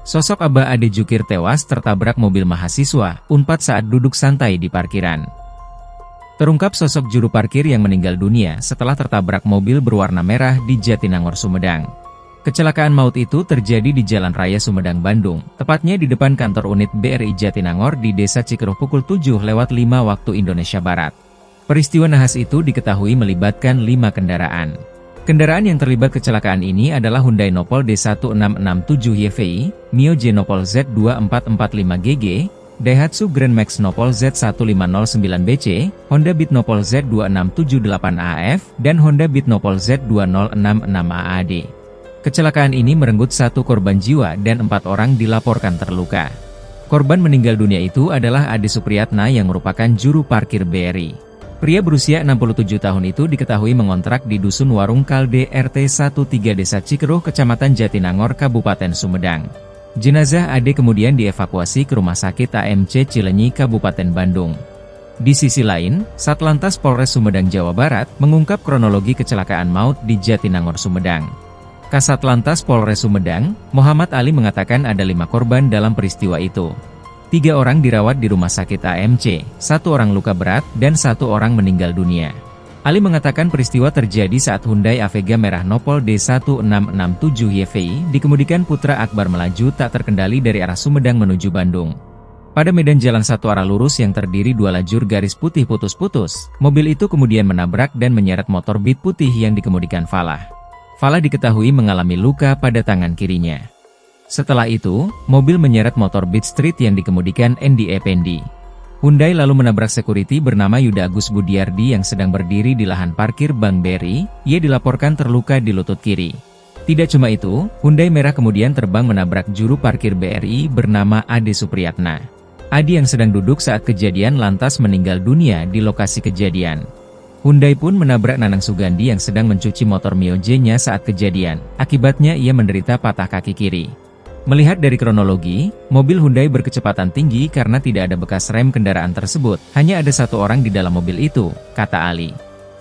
Sosok Abah Ade Jukir tewas tertabrak mobil mahasiswa Unpad saat duduk santai di parkiran. Terungkap sosok juru parkir yang meninggal dunia setelah tertabrak mobil berwarna merah di Jatinangor, Sumedang. Kecelakaan maut itu terjadi di Jalan Raya Sumedang, Bandung, tepatnya di depan kantor unit BRI Jatinangor di Desa Cikeruh pukul 7:05 waktu Indonesia Barat. Peristiwa nahas itu diketahui melibatkan 5 kendaraan. Kendaraan yang terlibat kecelakaan ini adalah Hyundai Nopol D1667 YVI, Mio Genopol Z2445GG, Daihatsu Grand Max Nopol Z1509BC, Honda Beat Nopol Z2678AF, dan Honda Beat Nopol Z2066AAD. Kecelakaan ini merenggut 1 korban jiwa dan 4 orang dilaporkan terluka. Korban meninggal dunia itu adalah Ade Supriyatna yang merupakan juru parkir BRI. Pria berusia 67 tahun itu diketahui mengontrak di Dusun Warung Kalde RT 13 Desa Cikeruh, Kecamatan Jatinangor, Kabupaten Sumedang. Jenazah Ade kemudian dievakuasi ke Rumah Sakit AMC Cilenyi, Kabupaten Bandung. Di sisi lain, Satlantas Polres Sumedang, Jawa Barat, mengungkap kronologi kecelakaan maut di Jatinangor, Sumedang. Kasatlantas Polres Sumedang, Muhammad Ali mengatakan ada 5 korban dalam peristiwa itu. 3 orang dirawat di Rumah Sakit AMC, 1 orang luka berat, dan 1 orang meninggal dunia. Ali mengatakan peristiwa terjadi saat Hyundai Avega merah Nopol D1667 YVI dikemudikan Putra Akbar melaju tak terkendali dari arah Sumedang menuju Bandung. Pada medan jalan satu arah lurus yang terdiri 2 lajur garis putih putus-putus, mobil itu kemudian menabrak dan menyeret motor Beat putih yang dikemudikan Falah. Falah diketahui mengalami luka pada tangan kirinya. Setelah itu, mobil menyeret motor Beat Street yang dikemudikan Andy Effendi. Hyundai lalu menabrak security bernama Yuda Agus Budiardi yang sedang berdiri di lahan parkir Bank BRI. Ia dilaporkan terluka di lutut kiri. Tidak cuma itu, Hyundai merah kemudian terbang menabrak juru parkir BRI bernama Ade Supriyatna. Ade yang sedang duduk saat kejadian lantas meninggal dunia di lokasi kejadian. Hyundai pun menabrak Nanang Sugandi yang sedang mencuci motor Mio J-nya saat kejadian. Akibatnya ia menderita patah kaki kiri. Melihat dari kronologi, mobil Hyundai berkecepatan tinggi karena tidak ada bekas rem kendaraan tersebut. Hanya ada 1 orang di dalam mobil itu, kata Ali.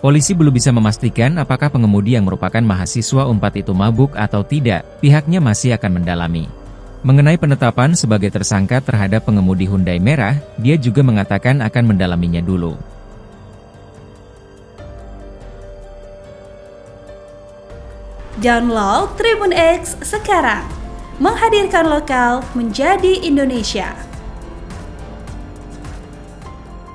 Polisi belum bisa memastikan apakah pengemudi yang merupakan mahasiswa Unpad itu mabuk atau tidak. Pihaknya masih akan mendalami. Mengenai penetapan sebagai tersangka terhadap pengemudi Hyundai merah, dia juga mengatakan akan mendalaminya dulu. Download Tribun X sekarang, menghadirkan lokal menjadi Indonesia.